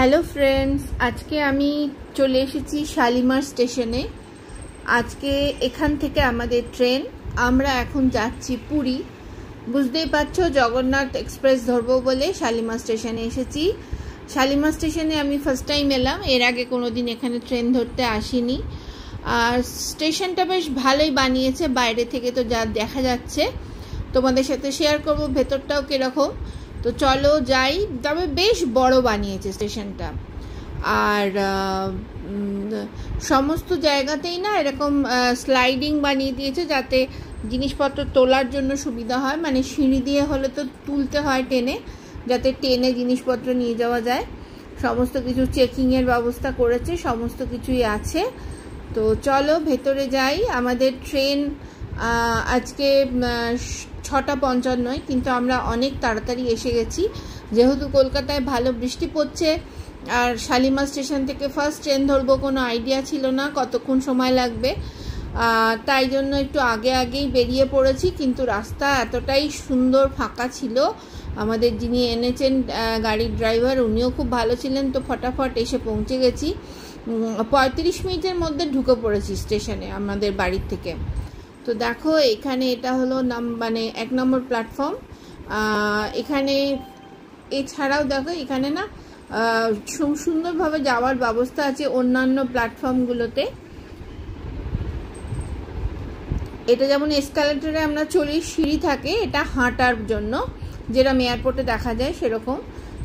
Hello friends, आज के आमी चले एसेছি শালিমার স্টেশনে। আজকে এখান থেকে আমাদের ট্রেন, আমরা এখন যাচ্ছি পুরী। বুঝতেই পারছো জগন্নাথ এক্সপ্রেস ধরবো বলে শালিমার স্টেশনে এসেছি। শালিমার স্টেশনে আমি ফার্স্ট টাইম এলাম, এর আগে কোনোদিন এখানে ট্রেন ধরতে আসিনি। আর স্টেশনটা বেশ ভালোই বানিয়েছে, বাইরে থেকে তো যা দেখা যাচ্ছে। তোমাদের সাথে শেয়ার করব ভেতরটাও কিরকম। তো চলো যাই, তবে বেশ বড় বানিয়েছে স্টেশনটা। আর সমস্ত জায়গাতেই না এরকম স্লাইডিং বানিয়ে দিয়েছে, যাতে জিনিসপত্র তোলার জন্য সুবিধা হয়। মানে সিঁড়ি দিয়ে হলে তো তুলতে হয় টেনে, যাতে টেনে জিনিসপত্র নিয়ে যাওয়া যায়। সমস্ত কিছু চেকিংয়ের ব্যবস্থা করেছে, সমস্ত কিছুই আছে। তো চলো ভেতরে যাই। আমাদের ট্রেন আজকে 6:55, কিন্তু আমরা অনেক তাড়াতাড়ি এসে গেছি, যেহেতু কলকাতায় ভালো বৃষ্টি পড়ছে। আর শালিমার স্টেশন থেকে ফার্স্ট ট্রেন ধরবো, কোনো আইডিয়া ছিল না কতক্ষণ সময় লাগবে, তাই জন্য একটু আগেই বেরিয়ে পড়েছি। কিন্তু রাস্তা এতটাই সুন্দর, ফাঁকা ছিল। আমাদের যিনি এনেছেন গাড়ির ড্রাইভার, উনিও খুব ভালো ছিলেন। তো ফটাফট এসে পৌঁছে গেছি। 35 মিনিটের মধ্যে ঢুকে পড়েছি স্টেশনে আমাদের বাড়ির থেকে। তো দেখো এখানে এটা হলো মানে 1 নম্বর প্ল্যাটফর্ম। এখানে এছাড়াও দেখো এখানে না সুন্দরভাবে যাওয়ার ব্যবস্থা আছে অন্যান্য প্ল্যাটফর্মগুলোতে। এটা যেমন এসকালেটরে আমরা চলি, সিঁড়ি থাকে, এটা হাঁটার জন্য, যেরকম এয়ারপোর্টে দেখা যায় সেরকম।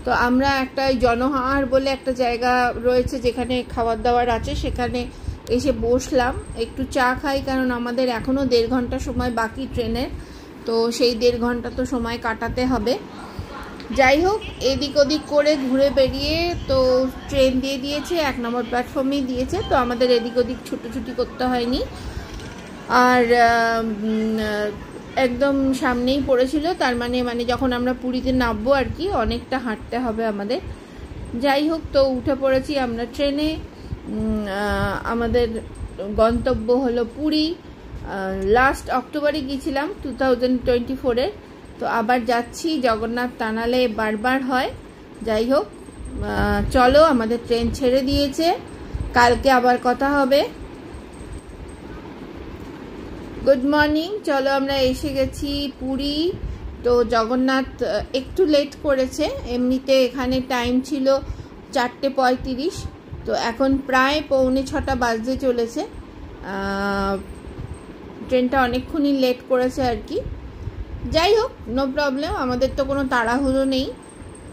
তো আমরা একটা জনহার বলে একটা জায়গা রয়েছে, যেখানে খাবার দাবার আছে, সেখানে এসে বসলাম, একটু চা খাই, কারণ আমাদের এখনও 1.5 ঘন্টা সময় বাকি ট্রেনের। তো সেই 1.5 ঘন্টা তো সময় কাটাতে হবে। যাই হোক, এদিক ওদিক করে ঘুরে বেরিয়ে তো ট্রেন দিয়ে দিয়েছে, 1 নম্বর প্ল্যাটফর্মেই দিয়েছে। তো আমাদের এদিক ওদিক ছুটোছুটি করতে হয়নি। আর একদম সামনেই পড়েছিল, তার মানে যখন আমরা পুরীতে নামবো আর কি, অনেকটা হাঁটতে হবে আমাদের। যাই হোক, তো উঠে পড়েছি আমরা ট্রেনে। আমাদের গন্তব্য হলো পুরী। লাস্ট অক্টোবরে গিয়েছিলাম 2024-এর। তো আবার যাচ্ছি, জগন্নাথ টানালে বারবার হয়। যাই হোক, চলো, আমাদের ট্রেন ছেড়ে দিয়েছে, কালকে আবার কথা হবে। Good morning. চলো, আমরা এসে গেছি পুরী। তো জগন্নাথ একটু লেট করেছে, এমনিতে এখানে টাইম ছিল 4:35। তো এখন প্রায় 5:45 বাজতে চলেছে। ট্রেনটা অনেকক্ষণই লেট করেছে আর কি। যাই হোক, নো প্রবলেম, আমাদের তো কোনো তাড়াহুড়ো নেই।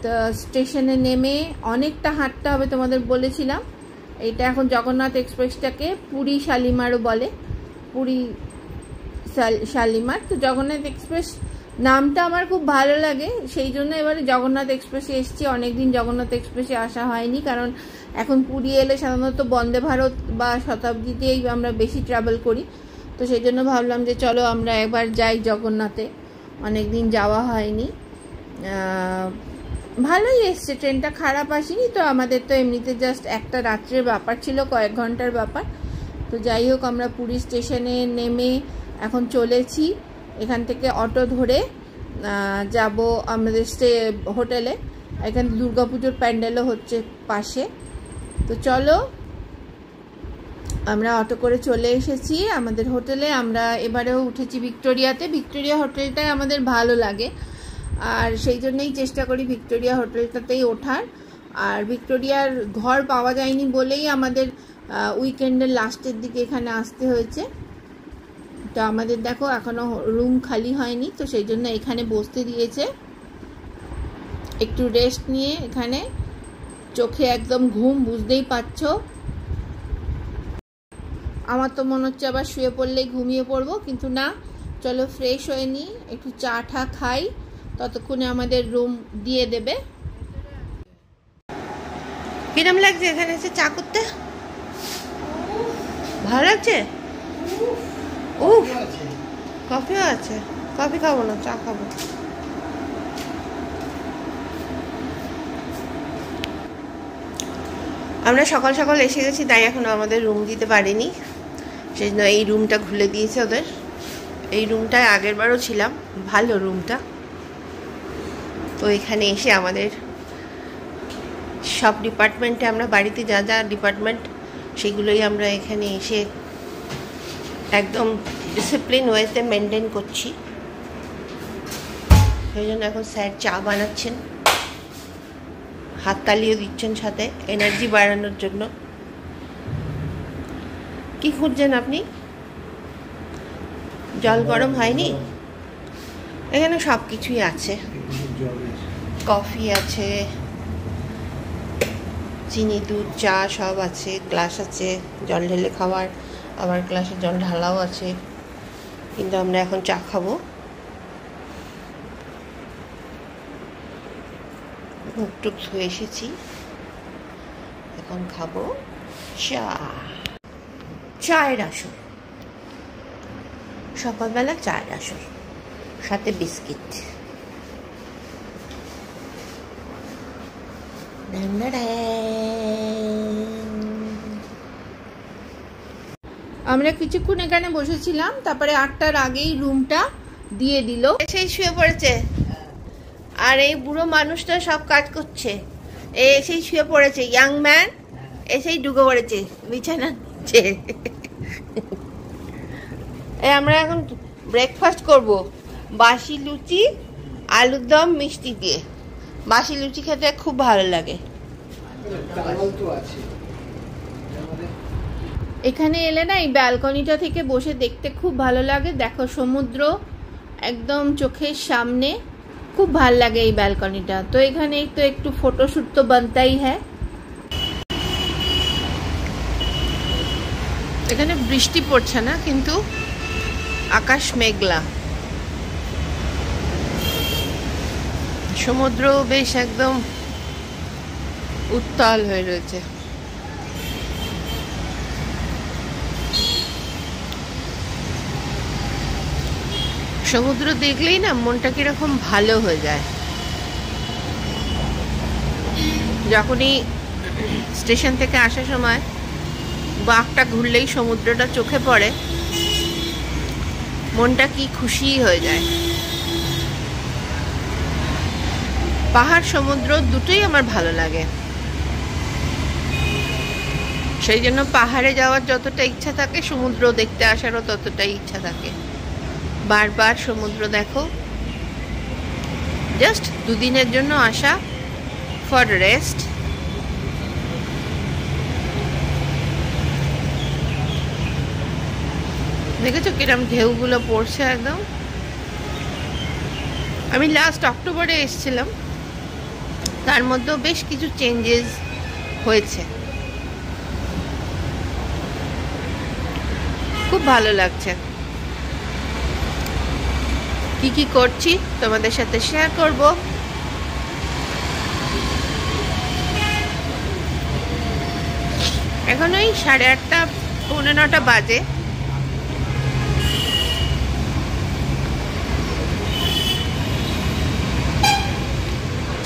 তো স্টেশনে নেমে অনেকটা হাঁটতে হবে, তোমাদের বলেছিলাম। এটা এখন জগন্নাথ এক্সপ্রেসটাকে পুরী শালিমারও বলে, পুরী শালিমার। তো জগন্নাথ এক্সপ্রেস নামটা আমার খুব ভালো লাগে, সেই জন্য এবারে জগন্নাথ এক্সপ্রেসে এসেছি। অনেকদিন জগন্নাথ এক্সপ্রেসে আসা হয়নি, কারণ এখন পুরী এলে সাধারণত বন্দে ভারত বা শতাব্দীতেই আমরা বেশি ট্রাভেল করি। তো সেই জন্য ভাবলাম যে চলো আমরা একবার যাই জগন্নাথে, অনেকদিন যাওয়া হয়নি। ভালোই এসছে ট্রেনটা, খারাপ আসেনি। তো আমাদের তো এমনিতে জাস্ট একটা রাত্রের ব্যাপার ছিল, কয়েক ঘন্টার ব্যাপার। তো যাই হোক, আমরা পুরী স্টেশনে নেমে এখন চলেছি। এখান থেকে অটো ধরে যাব আমাদের হোটেলে। এখানে দুর্গাপুজোর প্যান্ডেলও হচ্ছে পাশে। তো চলো, আমরা অটো করে চলে এসেছি আমাদের হোটেলে। আমরা এবারেও উঠেছি ভিক্টোরিয়াতে। ভিক্টোরিয়া হোটেলটাই আমাদের ভালো লাগে, আর সেই জন্যই চেষ্টা করি ভিক্টোরিয়া হোটেলটাতেই ওঠার। আর ভিক্টোরিয়ার ঘর পাওয়া যায়নি বলেই আমাদের উইকেন্ডের লাস্টের দিকে এখানে আসতে হয়েছে। তো আমাদের দেখো এখনো রুম খালি হয়নি, তো সেই জন্য এখানে বসতে দিয়েছে, একটু রেস্ট নিয়ে। এখানে চোখে একদম ঘুম, বুঝতেই পারছো। আমার তো মনে হচ্ছে আবার শুয়ে পড়লেই ঘুমিয়ে পড়বো, কিন্তু না, চলো ফ্রেশ হয়ে নিই, একটু চা টা খাই, ততক্ষণে আমাদের রুম দিয়ে দেবে। কিরম লাগছে এখানে এসে চা করতে? ভালো লাগছে? উফ, কফিও আছে। কফি খাবো না, চা খাবো। আমরা সকাল সকাল এসে গেছি, তাই এখনো আমাদের রুম দিতে পারিনি। সেই জন্য এই রুমটা খুলে দিয়েছে ওদের। এই রুমটায় আগের বারও ছিলাম, ভালো রুমটা। তো এখানে এসে আমাদের সব ডিপার্টমেন্টে আমরা বাড়িতে যা যা ডিপার্টমেন্ট সেগুলোই আমরা এখানে এসে একদম ডিসিপ্লিন ওয়েতে মেনটেন করছি। সেই জন্য এখন স্যার চা বানাচ্ছেন, হাততালিও দিচ্ছেন সাথে এনার্জি বাড়ানোর জন্য। কি খুঁজছেন আপনি? জল গরম হয়নি? এখানে সব কিছুই আছে, কফি আছে, চিনি, দুধ, চা সব আছে, গ্লাস আছে জল ঢেলে খাওয়ার, আবার গ্লাসে জল ঢালাও আছে। কিন্তু আমরা এখন চা খাবো। মুখ টুক ধুয়ে এসেছি, এখন খাবো চা। চায়ের আসর, সকালবেলা চায়ের আসর, সাথে বিস্কিট। আমরা কিছুক্ষণ এখানে বসেছিলাম, তারপরে 8টার আগেই রুমটা দিয়ে দিল। এসেই শুয়ে পড়েছে, আর এই বুড়ো মানুষটা সব কাজ করছে। এসেই শুয়ে পড়েছে, ইয়াং ম্যান এসেই ঢুকে পড়েছে বিছানা নিচে। আমরা এখন ব্রেকফাস্ট করব, বাসি লুচি, আলুর দম, মিষ্টি দিয়ে। বাসি লুচি খেতে খুব ভালো লাগে। এখানে এলে না এই ব্যালকনিটা থেকে বসে দেখতে খুব ভালো লাগে। দেখো সমুদ্র একদম চোখের সামনে, খুব ভালো লাগে এই ব্যালকনিটা। তো এখানে তো একটু ফটোশুট তো বানতাই হ্যায়। এখানে বৃষ্টি পড়ছে না, কিন্তু আকাশ মেঘলা, সমুদ্র বেশ একদম উত্তাল হয়ে রয়েছে। সমুদ্র দেখলেই না মনটা কিরকম ভালো হয়ে যায়। যখনই স্টেশন থেকে আসার সময় বাঁকটা ঘুরলেই সমুদ্রটা চোখে পড়ে, মনটা কি খুশি হয়ে যায়। পাহাড় সমুদ্র দুটোই আমার ভালো লাগে, সেই জন্য পাহাড়ে যাওয়ার যতটা ইচ্ছা থাকে সমুদ্র দেখতে আসারও ততটাই ইচ্ছা থাকে। বারবার সমুদ্র দেখো, জাস্ট দুদিনের জন্য আসা ফর রেস্ট। দেখেছো কিরম ঢেউগুলো পড়ছে একদম। আমি লাস্ট অক্টোবরে এসেছিলাম, তার মধ্যেও বেশ কিছু চেঞ্জেস হয়েছে, খুব ভালো লাগছে। কি কি করছি তোমাদের সাথে শেয়ার করব। এখন ওই 8:30 পৌনে 9টা বাজে।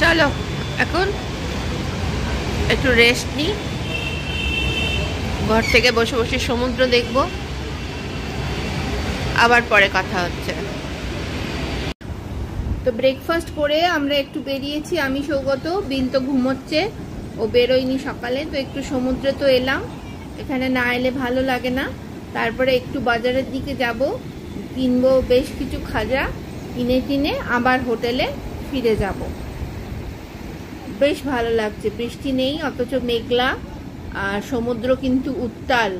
চলো এখন একটু রেস্ট নিই, ঘর থেকে বসে বসে সমুদ্র দেখব, আবার পরে কথা হচ্ছে। তো ব্রেকফাস্ট করে আমরা একটু বেরিয়েছি, আমি সৌগত, বিন তো ঘুমোচ্ছে, ও বেরোয়নি সকালে। তো একটু সমুদ্রে তো এলাম, এখানে না এলে ভালো লাগে না। তারপরে একটু বাজারের দিকে যাব, কিনবো বেশ কিছু খাজা, কিনে আবার হোটেলে ফিরে যাব। বেশ ভালো লাগছে, বৃষ্টি নেই অথচ মেঘলা, আর সমুদ্র কিন্তু উত্তাল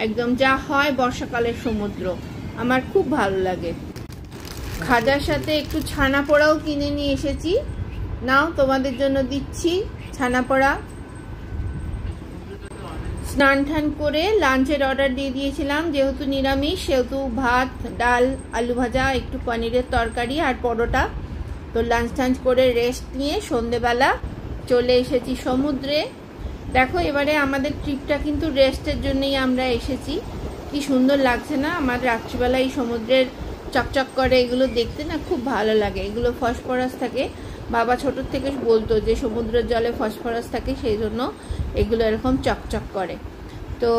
একদম, যা হয় বর্ষাকালের সমুদ্র। আমার খুব ভালো লাগে। খাজার সাথে একটু ছানা পোড়াও কিনে নিয়ে এসেছি, নাও তোমাদের জন্য দিচ্ছি ছানা পোড়া। স্নান টান করে লাঞ্চের অর্ডার দিয়ে দিয়েছিলাম, যেহেতু নিরামিষ সেহেতু ভাত, ডাল, আলু ভাজা, একটু পনিরের তরকারি আর পরোটা। তো লাঞ্চ টাঞ্চ করে রেস্ট নিয়ে সন্ধেবেলা চলে এসেছি সমুদ্রে। দেখো এবারে আমাদের ট্রিপটা কিন্তু রেস্টের জন্যই আমরা এসেছি। কি সুন্দর লাগছে না? আমার রাত্রিবেলা এই সমুদ্রের চকচক করে এগুলো দেখতে না খুব ভালো লাগে। এগুলো ফসফরাস থাকে, বাবা ছোটোর থেকে বলতো যে সমুদ্রের জলে ফসফরাস থাকে, সেই জন্য এগুলো এরকম চকচক করে। তো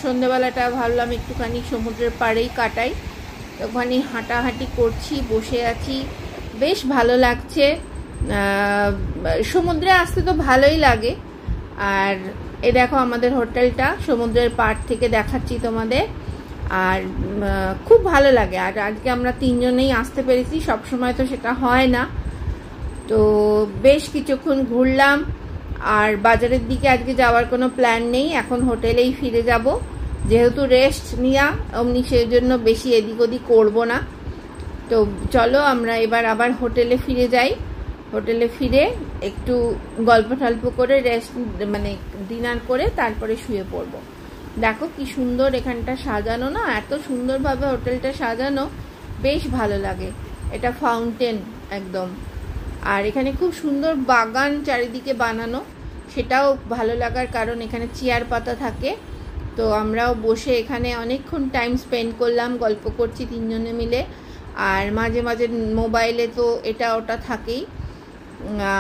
সন্ধ্যেবেলাটা ভাবলাম একটুখানি সমুদ্রের পাড়েই কাটাই, ওখানে হাঁটাহাঁটি করছি, বসে আছি, বেশ ভালো লাগছে। সমুদ্রে আসতে তো ভালোই লাগে। আর এ দেখো আমাদের হোটেলটা সমুদ্রের পাড় থেকে দেখাচ্ছি তোমাদের, আর খুব ভালো লাগে। আর আজকে আমরা 3 জনেই আসতে পেরেছি, সবসময় তো সেটা হয় না। তো বেশ কিছুক্ষণ ঘুরলাম, আর বাজারের দিকে আজকে যাওয়ার কোনো প্ল্যান নেই, এখন হোটেলেই ফিরে যাব, যেহেতু রেস্ট নিয়া অমনি সেজন্য বেশি এদিক ওদিক করবো না। তো চলো আমরা এবার আবার হোটেলে ফিরে যাই। হোটেলে ফিরে একটু গল্প টল্প করে রেস্ট মানে ডিনার করে তারপরে শুয়ে পড়ব। দেখো কি সুন্দর এখানটা সাজানো না, এত সুন্দরভাবে হোটেলটা সাজানো, বেশ ভালো লাগে। এটা ফাউন্টেন একদম, আর এখানে খুব সুন্দর বাগান চারিদিকে বানানো, সেটাও ভালো লাগার কারণ এখানে চেয়ার পাতা থাকে। তো আমরাও বসে এখানে অনেকক্ষণ টাইম স্পেন্ড করলাম, গল্প করছি 3 জনে মিলে। আর মাঝে মাঝে মোবাইলে তো এটা ওটা থাকেই।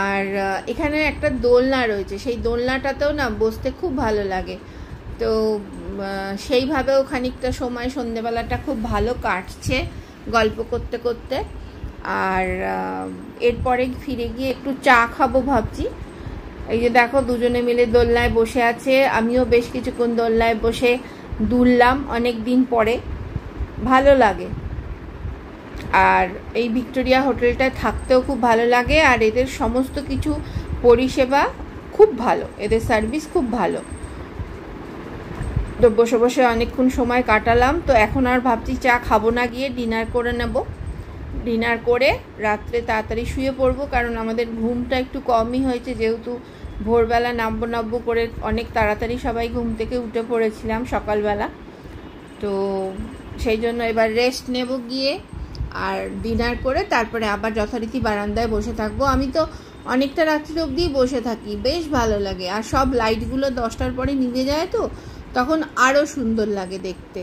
আর এখানে একটা দোলনা রয়েছে, সেই দোলনাটাতেও না বসতে খুব ভালো লাগে। তো সেইভাবেও খানিকটা সময় সন্ধেবেলাটা খুব ভালো কাটছে গল্প করতে করতে। আর এরপরে ফিরে গিয়ে একটু চা খাবো ভাবছি। এই যে দেখো দুজনে মিলে দোলনায় বসে আছে, আমিও বেশ কিছুক্ষণ দোলনায় বসে দুললাম অনেক দিন পরে, ভালো লাগে। আর এই ভিক্টোরিয়া হোটেলটায় থাকতেও খুব ভালো লাগে, আর এদের সমস্ত কিছু পরিষেবা খুব ভালো, এদের সার্ভিস খুব ভালো। তো বসে বসে অনেকক্ষণ সময় কাটালাম। তো এখন আর ভাবছি চা খাবো না, গিয়ে ডিনার করে নেব। ডিনার করে রাত্রে তাড়াতাড়ি শুয়ে পড়বো, কারণ আমাদের ঘুমটা একটু কমই হয়েছে, যেহেতু ভোরবেলা নামবো করে অনেক তাড়াতাড়ি সবাই ঘুম থেকে উঠে পড়েছিলাম সকালবেলা। তো সেই জন্য এবার রেস্ট নেব গিয়ে, আর ডিনার করে তারপরে আবার যথারীতি বারান্দায় বসে থাকবো। আমি তো অনেকটা রাত্রি অবধি বসে থাকি, বেশ ভালো লাগে। আর সব লাইটগুলো 10টার পরে নিভে যায়, তো তখন আরও সুন্দর লাগে দেখতে।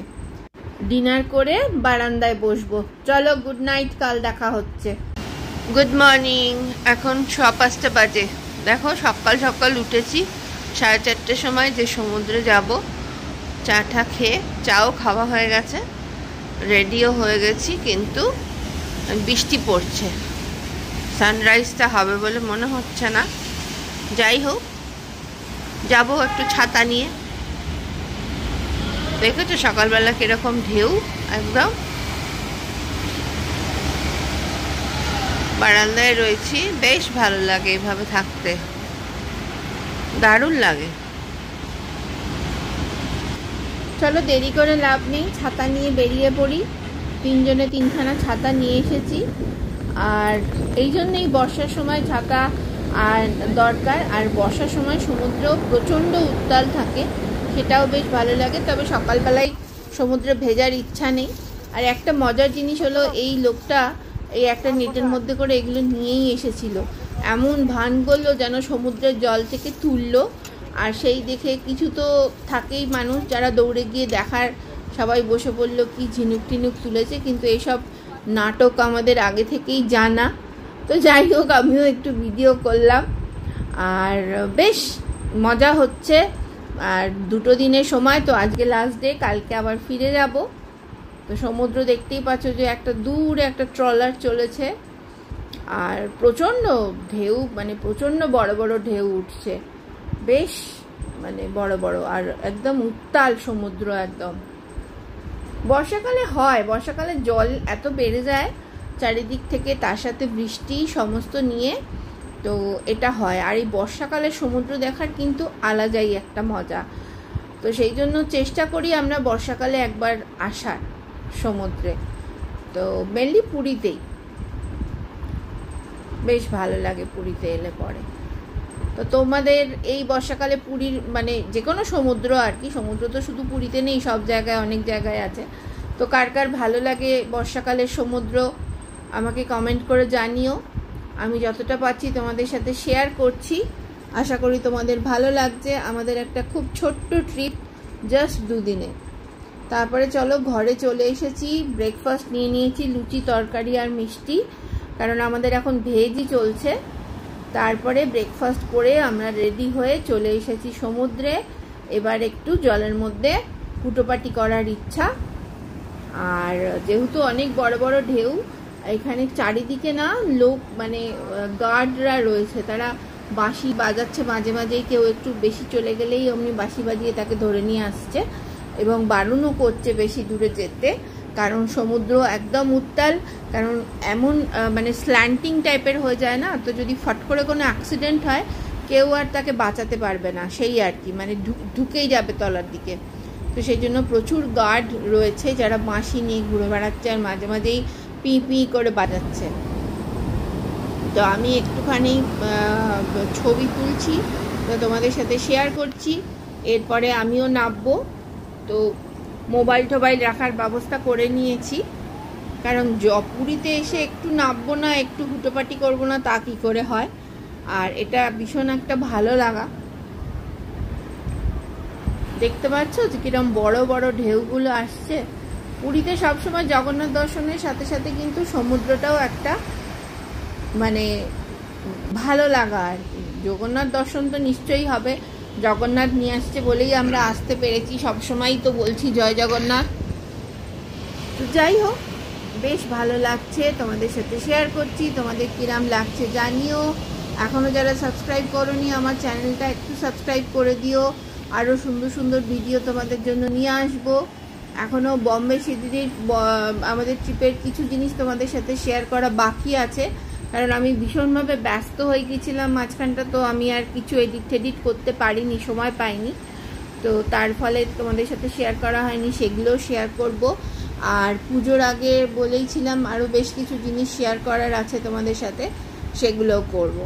ডিনার করে বারান্দায় বসবো। চলো গুড নাইট, কাল দেখা হচ্ছে। গুড মর্নিং, এখন 5:30 বাজে। দেখো সকাল সকাল উঠেছি, 4:30টার সময় যে সমুদ্রে যাব। চাটা খেয়ে, চাও খাওয়া হয়ে গেছে, রেডিও হয়ে গেছি, কিন্তু বৃষ্টি পড়ছে, সানরাইজটা হবে বলে মনে হচ্ছে না। যাই হোক, যাবো একটু ছাতা নিয়ে। দেখেছো সকালবেলা কিরকম ঢেউ, একদম বারান্দায় রয়েছি, বেশ ভালো লাগে এভাবে থাকতে, দারুণ লাগে। চলো দেরি করে লাভ নেই, ছাতা নিয়ে বেরিয়ে পড়ি। 3 জনে 3খানা ছাতা নিয়ে এসেছি, আর এই জন্যই বর্ষার সময় ছাতা আর দরকার। আর বর্ষার সময় সমুদ্র প্রচণ্ড উত্তাল থাকে, সেটাও বেশ ভালো লাগে। তবে সকালবেলায় সমুদ্রে ভেজার ইচ্ছা নেই। আর একটা মজার জিনিস হলো, এই লোকটা এই একটা নেটের মধ্যে করে এগুলো নিয়েই এসেছিল, এমন ভান করলো যেন সমুদ্রের জল থেকে তুললো। আর সেই দেখে কিছু তো থাকেই মানুষ যারা দৌড়ে গিয়ে দেখার, সবাই বসে পড়লো কি ঝিনুক টিনুক তুলেছে, কিন্তু এইসব নাটক আমাদের আগে থেকেই জানা। তো যাই হোক, আমিও একটু ভিডিও করলাম, আর বেশ মজা হচ্ছে। আর 2 দিনের সময় তো, আজকে লাস্ট ডে, কালকে আবার ফিরে যাব। তো সমুদ্র দেখতেই পাচ্ছ যে একটা দূরে একটা ট্রলার চলেছে, আর প্রচণ্ড ঢেউ, মানে প্রচণ্ড বড় বড় ঢেউ উঠছে, বেশ মানে বড় বড়, আর একদম উত্তাল সমুদ্র একদম। বর্ষাকালে হয়, বর্ষাকালে জল এত বেড়ে যায় চারিদিক থেকে, তার সাথে বৃষ্টি সমস্ত নিয়ে, তো এটা হয়। আর এই বর্ষাকালে সমুদ্র দেখার কিন্তু আলাদাই একটা মজা। তো সেই জন্য চেষ্টা করি আমরা বর্ষাকালে একবার আসার সমুদ্রে। তো মেনলি পুরীতেই বেশ ভালো লাগে, পুরীতে এলে পরে। তো তোমাদের এই বর্ষাকালে পুরীর মানে যে কোনো সমুদ্র আর কি, সমুদ্র তো শুধু পুরীতে নেই, সব জায়গায় অনেক জায়গায় আছে। তো কার কার ভালো লাগে বর্ষাকালের সমুদ্র আমাকে কমেন্ট করে জানিও। আমি যতটা পাচ্ছি তোমাদের সাথে শেয়ার করছি। আশা করি তোমাদের ভালো লাগছে। আমাদের একটা খুব ছোট্ট ট্রিপ, জাস্ট 2 দিনে। তারপরে চলো ঘরে চলে এসেছি, ব্রেকফাস্ট নিয়ে নিয়েছি, লুচি তরকারি আর মিষ্টি, কারণ আমাদের এখন ভেজই চলছে। তারপরে ব্রেকফাস্ট করে আমরা রেডি হয়ে চলে এসেছি সমুদ্রে। এবার একটু জলের মধ্যে হুটোপাটি করার ইচ্ছা। আর যেহেতু অনেক বড় বড় ঢেউ, এখানে চারিদিকে না লোক মানে গার্ডরা রয়েছে, তারা বাঁশি বাজাচ্ছে মাঝে মাঝেই, কেউ একটু বেশি চলে গেলেই অমনি বাঁশি বাজিয়ে তাকে ধরে নিয়ে আসছে এবং বারণও করছে বেশি দূরে যেতে, কারণ সমুদ্র একদম উত্তাল। কারণ এমন মানে স্ল্যান্টিং টাইপের হয়ে যায় না, তো যদি ফট করে কোনো অ্যাক্সিডেন্ট হয় কেউ আর তাকে বাঁচাতে পারবে না, সেই আর কি, মানে ঢুকেই যাবে তলার দিকে। তো সেই জন্য প্রচুর গার্ড রয়েছে যারা বাঁশি নিয়ে ঘুরে বেড়াচ্ছে আর মাঝে মাঝেই পি পি করে বাজাচ্ছে। তো আমি একটুখানি ছবি তুলছি, তো তোমাদের সাথে শেয়ার করছি। এরপরে আমিও নামবো, তো মোবাইল টোবাইল রাখার ব্যবস্থা করে নিয়েছি, কারণ পুরীতে এসে একটু নামবো না, একটু হুটোপাটি করবো না, তা কী করে হয়। আর এটা ভীষণ একটা ভালো লাগা। দেখতে পাচ্ছ যে কিরম বড় বড় ঢেউগুলো আসছে। পুরীতে সবসময় জগন্নাথ দর্শনের সাথে সাথে কিন্তু সমুদ্রটাও একটা মানে ভালো লাগা আর কি। জগন্নাথ দর্শন তো নিশ্চয়ই হবে, জগন্নাথ নিয়ে আসছে বলেই আমরা আসতে পেরেছি, সবসময়ই তো বলছি জয় জগন্নাথ। তো যাই হোক, বেশ ভালো লাগছে, তোমাদের সাথে শেয়ার করছি। তোমাদের কিরাম লাগছে জানিও। এখনও যারা সাবস্ক্রাইব করোনি আমার চ্যানেলটা একটু সাবস্ক্রাইব করে দিও, আরও সুন্দর সুন্দর ভিডিও তোমাদের জন্য নিয়ে আসবো। এখনও বম্বে সিটির আমাদের ট্রিপের কিছু জিনিস তোমাদের সাথে শেয়ার করা বাকি আছে, কারণ আমি ভীষণভাবে ব্যস্ত হয়ে গেছিলাম মাঝখানটা, তো আমি আর কিছু এডিট করতে পারিনি, সময় পাইনি, তো তার ফলে তোমাদের সাথে শেয়ার করা হয়নি, সেগুলোও শেয়ার করব। আর পুজোর আগে বলেইছিলাম আরও বেশ কিছু জিনিস শেয়ার করার আছে তোমাদের সাথে, সেগুলোও করব।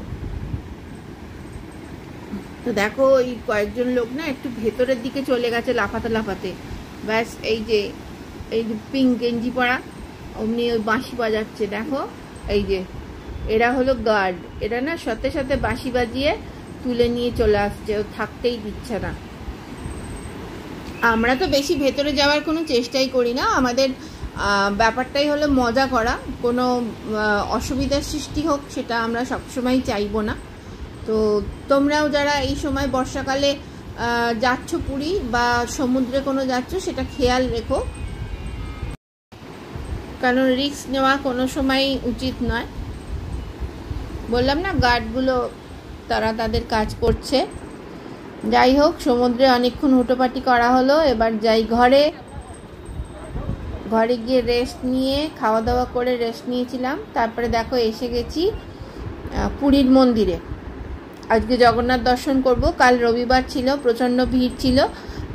তো দেখো এই কয়েকজন লোক না একটু ভেতরের দিকে চলে গেছে লাফাতে লাফাতে, ব্যাস এই যে পিঙ্ক গেঞ্জি পরা অমনি ওই বাঁশি বাজাচ্ছে। দেখো এই যে এরা হলো গার্ড, এরা না সাথে সাথে বাঁশি বাজিয়ে তুলে নিয়ে চলে আসছে, ও থাকতেই দিচ্ছে না। আমরা তো বেশি ভেতরে যাওয়ার কোনো চেষ্টাই করি না, আমাদের ব্যাপারটাই হলো মজা করা, কোনো অসুবিধার সৃষ্টি হোক সেটা আমরা সবসময় চাইবো না। তো তোমরাও যারা এই সময় বর্ষাকালে যাচ্ছ পুরী বা সমুদ্রে কোনো যাচ্ছ, সেটা খেয়াল রেখো, কারণ রিস্ক নেওয়া কোনো সময় উচিত নয়। বললাম না গার্ডগুলো তারা তাদের কাজ করছে। যাই হোক, সমুদ্রে অনেকক্ষণ হুটোপাটি করা হলো, এবার যাই ঘরে গিয়ে রেস্ট নিয়ে, খাওয়া দাওয়া করে রেস্ট নিয়েছিলাম। তারপরে দেখো এসে গেছি পুরীর মন্দিরে। আজকে জগন্নাথ দর্শন করব, কাল রবিবার ছিল, প্রচণ্ড ভিড় ছিল,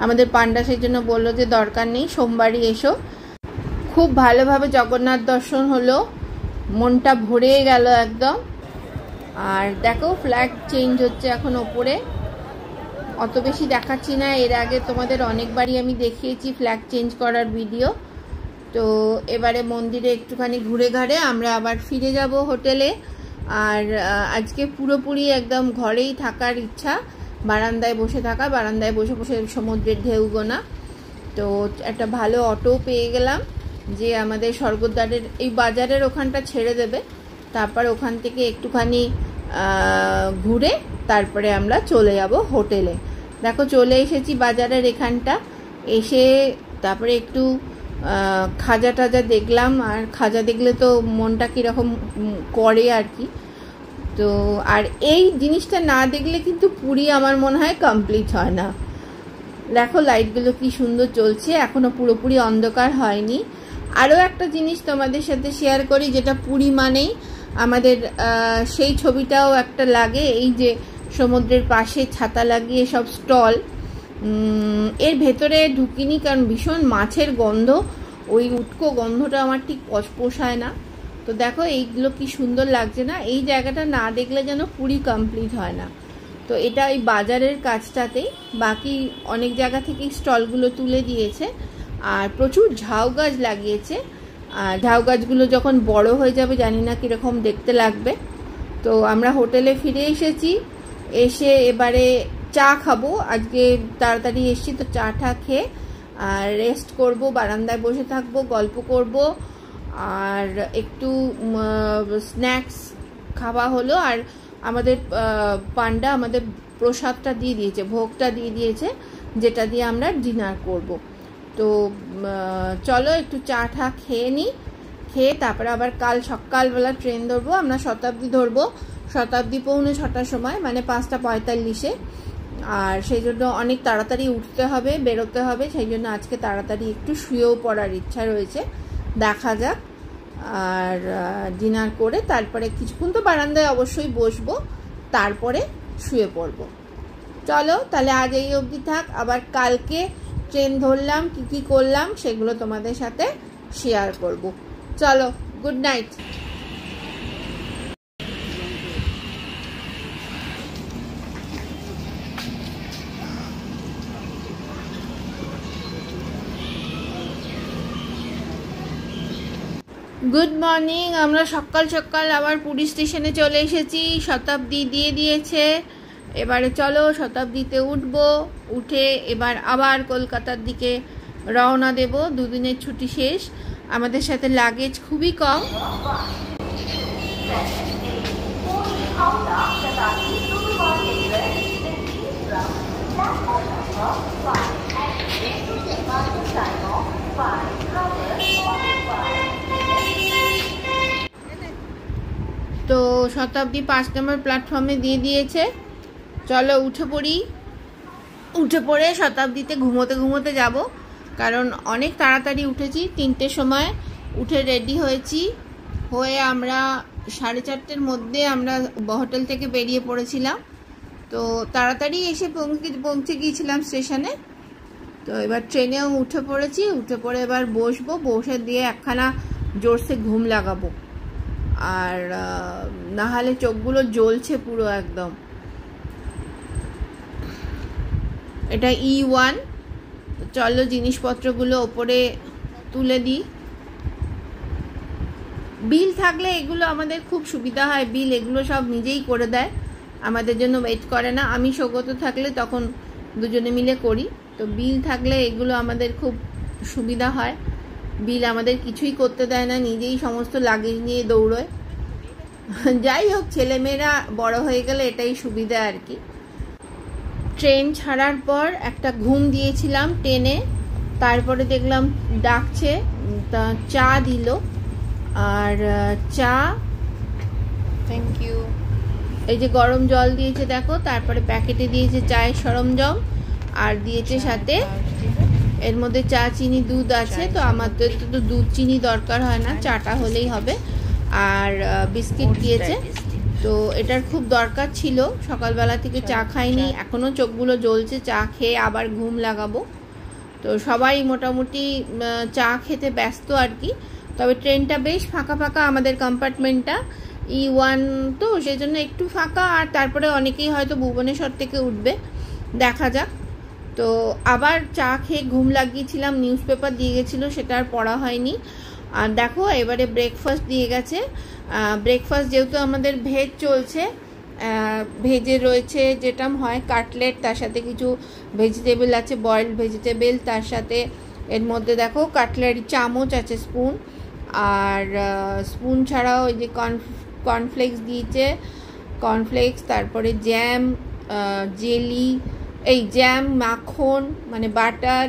আমাদের পান্ডা সেই জন্য বললো যে দরকার নেই, সোমবারই এসো। খুব ভালোভাবে জগন্নাথ দর্শন হলো, মনটা ভরে গেল একদম। আর দেখো ফ্ল্যাগ চেঞ্জ হচ্ছে এখন ওপরে, অত বেশি দেখাচ্ছি না, এর আগে তোমাদের অনেকবারই আমি দেখিয়েছি ফ্ল্যাগ চেঞ্জ করার ভিডিও। তো এবারে মন্দিরে একটুখানি ঘুরে ঘাড়ে আমরা আবার ফিরে যাব হোটেলে। আর আজকে পুরোপুরি একদম ঘরেই থাকার ইচ্ছা, বারান্দায় বসে থাকা, বারান্দায় বসে বসে সমুদ্রের ঢেউ গোনা। তো একটা ভালো অটো পেয়ে গেলাম, যে আমাদের স্বর্গদ্বারের এই বাজারের ওখানটা ছেড়ে দেবে, তারপর ওখান থেকে একটুখানি ঘুরে তারপরে আমরা চলে যাব হোটেলে। দেখো চলে এসেছি বাজারের এখানটা, এসে তারপরে একটু খাজা টাজা দেখলাম, আর খাজা দেখলে তো মনটা কীরকম করে আর কি। তো আর এই জিনিসটা না দেখলে কিন্তু পুরী আমার মনে হয় কমপ্লিট হয় না। দেখো লাইটগুলো কি সুন্দর জ্বলছে, এখনও পুরোপুরি অন্ধকার হয়নি। আরও একটা জিনিস তোমাদের সাথে শেয়ার করি, যেটা পুরী মানেই আমাদের সেই ছবিটাও একটা লাগে, এই যে সমুদ্রের পাশে ছাতা লাগিয়ে সব স্টল, এর ভেতরে ঢুকিনি কারণ ভীষণ মাছের গন্ধ, ওই উটকো গন্ধটা আমার ঠিক পোষায় না। তো দেখো এইগুলো কি সুন্দর লাগছে না, এই জায়গাটা না দেখলে যেন পুরী কমপ্লিট হয় না। তো এটা ওই বাজারের কাছটাতেই, বাকি অনেক জায়গা থেকেই স্টলগুলো তুলে দিয়েছে, আর প্রচুর ঝাউ গাছ লাগিয়েছে। আর ঝাউ গাছগুলো যখন বড় হয়ে যাবে জানি না কীরকম দেখতে লাগবে। তো আমরা হোটেলে ফিরে এসেছি, এসে এবারে চা খাবো, আজকে তাড়াতাড়ি এসেছি তো চা টা খেয়ে আর রেস্ট করব, বারান্দায় বসে থাকবো, গল্প করব, আর একটু স্ন্যাক্স খাওয়া হলো। আর আমাদের পান্ডা আমাদের প্রসাদটা দিয়ে দিয়েছে, ভোগটা দিয়ে দিয়েছে, যেটা দিয়ে আমরা ডিনার করব। তো চলো একটু চা টা খেয়ে নিই, খেয়ে তারপরে আবার কাল সকালবেলা ট্রেন ধরবো। আমরা শতাব্দী ধরবো, শতাব্দী 6:45 সময়, মানে 5:45-এ। আর সেই জন্য অনেক তাড়াতাড়ি উঠতে হবে, বেরোতে হবে, সেই জন্য আজকে তাড়াতাড়ি একটু শুয়েও পড়ার ইচ্ছা রয়েছে, দেখা যাক। আর ডিনার করে তারপরে কিছুক্ষণ তো বারান্দায় অবশ্যই বসবো, তারপরে শুয়ে পড়বো। চলো তাহলে আজ এই অবধি থাক, আবার কালকে ট্রেন ধরলাম, কি করলাম সেগুলো তোমাদের সাথে শেয়ার করব। চলো, গুড নাইট। Good morning. আমরা সকাল সকাল আবার পুরী স্টেশনে চলে এসেছি, শতাব্দী দিয়ে দিয়েছে। এবারে চলো শতাব্দীতে উঠবো, উঠে এবার আবার কলকাতার দিকে রওনা দেব। দুদিনের ছুটি শেষ, আমাদের সাথে লাগেজ খুবই কম। তো শতাব্দী 5 নম্বর প্ল্যাটফর্মে দিয়ে দিয়েছে। চলো উঠে পড়ি, উঠে পড়ে শতাব্দীতে ঘুমোতে যাব, কারণ অনেক তাড়াতাড়ি উঠেছি। 3টের সময় উঠে রেডি হয়েছি, হয়ে আমরা 4:30-এর মধ্যে আমরা হোটেল থেকে বেরিয়ে পড়েছিলাম। তো তাড়াতাড়ি এসে পৌঁছে গিয়েছিলাম স্টেশনে। তো এবার ট্রেনেও উঠে পড়েছি, উঠে পড়ে এবার বসবো, বসে দিয়ে একখানা জোরসে ঘুম লাগাবো। আর নাহলে চোখগুলো জ্বলছে পুরো একদম। এটা E1। চলো জিনিসপত্রগুলো ওপরে তুলে দিই। বিল থাকলে এগুলো আমাদের খুব সুবিধা হয়, বিল এগুলো সব নিজেই করে দেয়, আমাদের জন্য ওয়েট করে না। আমি সৌগত থাকলে তখন দুজনে মিলে করি। তো বিল থাকলে এগুলো আমাদের খুব সুবিধা হয়, বিল আমাদের কিছুই করতে দেয় না, নিজেই সমস্ত লাগেজ নিয়ে দৌড়োয়। যাই হোক, ছেলেমেয়েরা বড় হয়ে গেলে এটাই সুবিধা আর কি। ট্রেন ছাড়ার পর একটা ঘুম দিয়েছিলাম ট্রেনে, তারপরে দেখলাম ডাকছে, তা চা দিল। আর চা, থ্যাংক ইউ। এই যে গরম জল দিয়েছে দেখো, তারপরে প্যাকেটে দিয়েছে চায়ের সরঞ্জাম, আর দিয়েছে সাথে এর মধ্যে চা, চিনি, দুধ আছে। তো আমাদের তো দুধ চিনি দরকার হয় না, চাটা হলেই হবে। আর বিস্কিট দিয়েছে। তো এটার খুব দরকার ছিল, সকালবেলা থেকে চা খাইনি, এখনও চোখগুলো জ্বলছে, চা খেয়ে আবার ঘুম লাগাবো। তো সবাই মোটামুটি চা খেতে ব্যস্ত আর কি। তবে ট্রেনটা বেশ ফাঁকা ফাঁকা, আমাদের কম্পার্টমেন্টটা E1 তো সেই জন্য একটু ফাঁকা। আর তারপরে অনেকেই হয়তো ভুবনেশ্বর থেকে উঠবে, দেখা যাক। তো আবার চা খেয়ে ঘুম লাগিয়েছিলাম, নিউজ পেপার দিয়ে গেছিলো, সেটা আর পড়া হয়নি। আর দেখো এবারে ব্রেকফাস্ট দিয়ে গেছে। ব্রেকফাস্ট যেহেতু আমাদের ভেজ চলছে, ভেজে রয়েছে যেটা হয় কাটলেট, তার সাথে কিছু ভেজিটেবল আছে, বয়েলড ভেজিটেবল, তার সাথে এর মধ্যে দেখো কাটলারি চামচ আছে, স্পুন। আর স্পুন ছাড়াও ওই যে কর্নফ্লেক্স দিয়েছে, কর্নফ্লেক্স, তারপরে জ্যাম, জেলি, এই জ্যাম, মাখন মানে বাটার,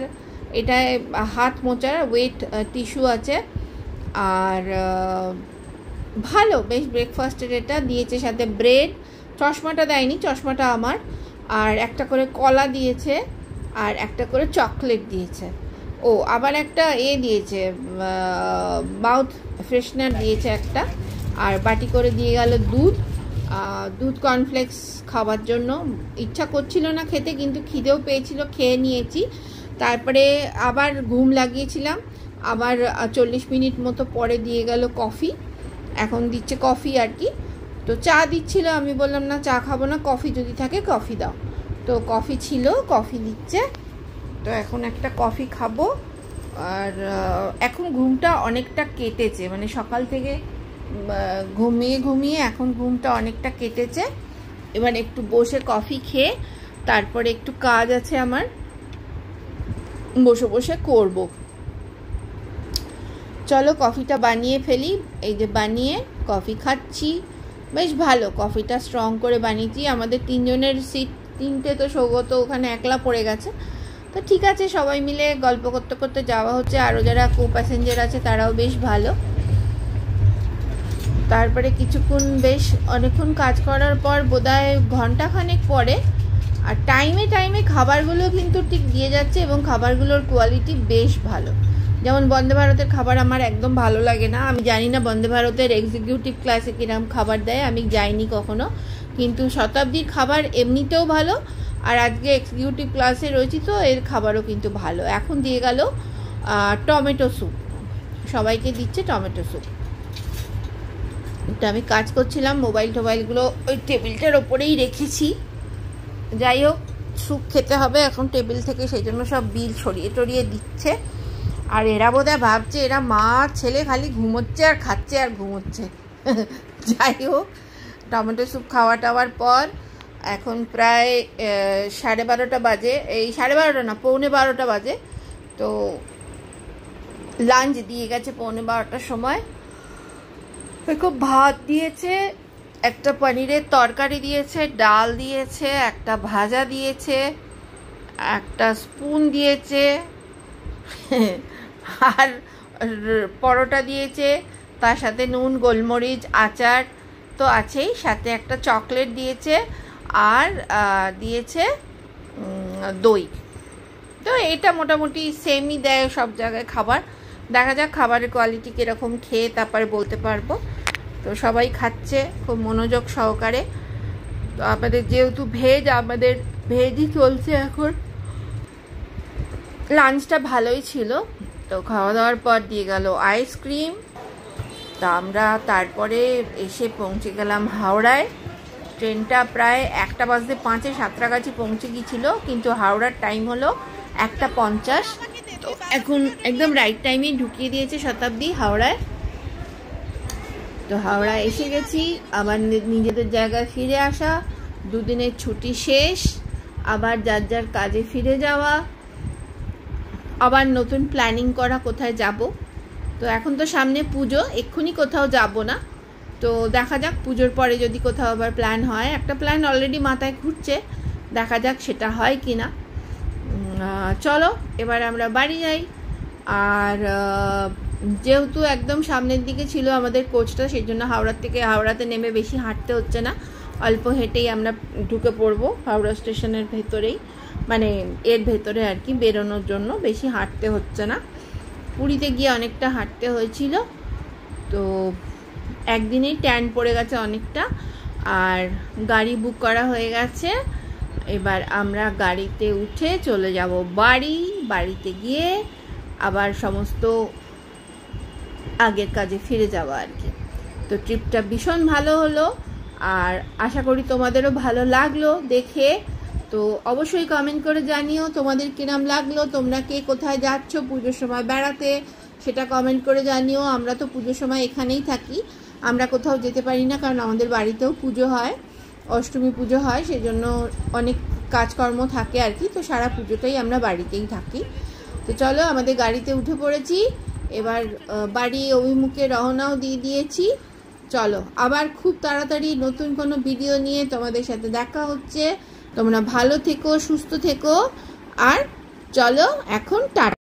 এটায় হাত মোছার ওয়েট টিস্যু আছে। আর ভালো বেশ ব্রেকফাস্টের এটা দিয়েছে, সাথে ব্রেড, চশমাটা দেয়নি, চশমাটা আমার। আর একটা করে কলা দিয়েছে, আর একটা করে চকলেট দিয়েছে। ও আবার একটা দিয়েছে, মাউথ ফ্রেশনার দিয়েছে একটা। আর বাটি করে দিয়ে গেল দুধ কর্নফ্লেক্স খাওয়ার জন্য। ইচ্ছা করছিল না খেতে, কিন্তু খিদেও পেয়েছিল, খেয়ে নিয়েছি। তারপরে আবার ঘুম লাগিয়েছিলাম, আবার 40 মিনিট মতো পরে দিয়ে গেল কফি। এখন দিচ্ছে কফি আর কি। তো চা দিচ্ছিল, আমি বললাম না চা খাবো না, কফি যদি থাকে কফি দাও। তো কফি ছিল, কফি দিচ্ছে। তো এখন একটা কফি খাবো। আর এখন ঘুমটা অনেকটা কেটেছে, মানে সকাল থেকে ঘুমিয়ে এখন ঘুমটা অনেকটা কেটেছে। এবার একটু বসে কফি খেয়ে তারপরে একটু কাজ আছে আমার, বসে বসে করব। চলো কফিটা বানিয়ে ফেলি। এই যে বানিয়ে কফি খাচ্ছি, বেশ ভালো, কফিটা স্ট্রং করে বানিয়েছি। আমাদের 3 জনের সিট 3টে, তো সৌগত ওখানে একলা পড়ে গেছে। তো ঠিক আছে, সবাই মিলে গল্প করতে করতে যাওয়া হচ্ছে। আরও যারা কো প্যাসেঞ্জার আছে তারাও বেশ ভালো। তারপরে কিছুক্ষণ বেশ অনেকক্ষণ কাজ করার পর বোধহয় ঘন্টাখানেক পরে, আর টাইমে টাইমে খাবারগুলো কিন্তু ঠিক দিয়ে যাচ্ছে এবং খাবারগুলোর কোয়ালিটি বেশ ভালো। যেমন বন্দে ভারতের খাবার আমার একদম ভালো লাগে না, আমি জানি না বন্দে ভারতের এক্সিকিউটিভ ক্লাসে কিরকম খাবার দেয়, আমি যাইনি কখনো, কিন্তু শতাব্দীর খাবার এমনিতেও ভালো, আর আজকে এক্সিকিউটিভ ক্লাসে রয়েছি তো এর খাবারও কিন্তু ভালো। এখন দিয়ে গেল টমেটো স্যুপ, সবাইকে দিচ্ছে টমেটো স্যুপ। তো আমি কাজ করছিলাম, মোবাইলগুলো ওই টেবিলটার ওপরেই রেখেছি। যাই হোক, স্যুপ খেতে হবে এখন টেবিল থেকে, সেই জন্য সব বিল ছড়িয়ে টড়িয়ে দিচ্ছে। আর এরা বোধহয় ভাবছে এরা মা ছেলে খালি ঘুমোচ্ছে আর খাচ্ছে আর ঘুমোচ্ছে। যাই হোক, টমেটো স্যুপ খাওয়া টাওয়ার পর এখন প্রায় 12:30 বাজে, এই 12:30 না 12:45 বাজে। তো লাঞ্চ দিয়ে গেছে 12:45টার সময়। খুব ভাত দিয়েছে, একটা পনিরের তরকারি দিয়েছে, ডাল দিয়েছে, একটা ভাজা দিয়েছে, একটা স্পুন দিয়েছে, আর পরোটা দিয়েছে, তার সাথে নুন গোলমরিচ আচার তো আছেই, সাথে একটা চকলেট দিয়েছে, আর দিয়েছে দই। তো এটা মোটামুটি সেমই দেয় সব জায়গায় খাবার। দেখা যাক খাবারের কোয়ালিটি কীরকম, খেয়ে তারপরে বলতে পারবো। তো সবাই খাচ্ছে খুব মনোযোগ সহকারে। তো আমাদের যেহেতু ভেজ, আমাদের ভেজই চলছে এখন। লাঞ্চটা ভালোই ছিল। তো খাওয়া দাওয়ার পর দিয়ে গেল আইসক্রিম। তা আমরা তারপরে এসে পৌঁছে গেলাম হাওড়ায়। ট্রেনটা প্রায় 1:05 সাঁতরাগাছি পৌঁছে গিয়েছিল, কিন্তু হাওড়ার টাইম হলো 1:50। তো এখন একদম রাইট টাইমেই ঢুকিয়ে দিয়েছে শতাব্দী হাওড়ায়। তো হাওড়া এসে গেছি, আবার নিজেদের জায়গায় ফিরে আসা, দুদিনের ছুটি শেষ, আবার যার যার কাজে ফিরে যাওয়া, আবার নতুন প্ল্যানিং করা কোথায় যাব। তো এখন তো সামনে পুজো, এক্ষুনি কোথাও যাব না। তো দেখা যাক পুজোর পরে যদি কোথাও আবার প্ল্যান হয়। একটা প্ল্যান অলরেডি মাথায় ঘুরছে, দেখা যাক সেটা হয় কি না। চলো এবার আমরা বাড়ি যাই। আর যেহেতু একদম সামনের দিকে ছিল আমাদের কোচটা, সেই জন্য হাওড়াতে নেমে বেশি হাঁটতে হচ্ছে না, অল্প হেঁটেই আমরা ঢুকে পড়বো হাওড়া স্টেশনের ভেতরেই, মানে এর ভেতরে আর কি, বেরোনোর জন্য বেশি হাঁটতে হচ্ছে না। পুরীতে গিয়ে অনেকটা হাঁটতে হয়েছিল, তো একদিনেই ট্যান পড়ে গেছে অনেকটা। আর গাড়ি বুক করা হয়ে গেছে, এবার আমরা গাড়িতে উঠে চলে যাব বাড়িতে গিয়ে আবার সমস্ত আগের কাজে ফিরে যাওয়া আর কি। তো ট্রিপটা ভীষণ ভালো হলো, আর আশা করি তোমাদেরও ভালো লাগলো দেখে। তো অবশ্যই কমেন্ট করে জানিও তোমাদের কিরম লাগলো, তোমরা কে কোথায় যাচ্ছ পুজোর সময় বেড়াতে সেটা কমেন্ট করে জানিও। আমরা তো পুজোর সময় এখানেই থাকি, আমরা কোথাও যেতে পারি না, কারণ আমাদের বাড়িতেও পুজো হয়, অষ্টমী পুজো হয়, সেজন্য অনেক কাজকর্ম থাকে আর কি। তো সারা পুজোটাই আমরা বাড়িতেই থাকি। তো চলো আমাদের গাড়িতে উঠে পড়েছি, এবার বাড়ি অভিমুখে রওনাও দিয়ে দিয়েছি। চলো আবার খুব তাড়াতাড়ি নতুন কোনো ভিডিও নিয়ে তোমাদের সাথে দেখা হচ্ছে। তোমরা ভালো থেকো, সুস্থ থেকো, আর চলো এখন টাটা।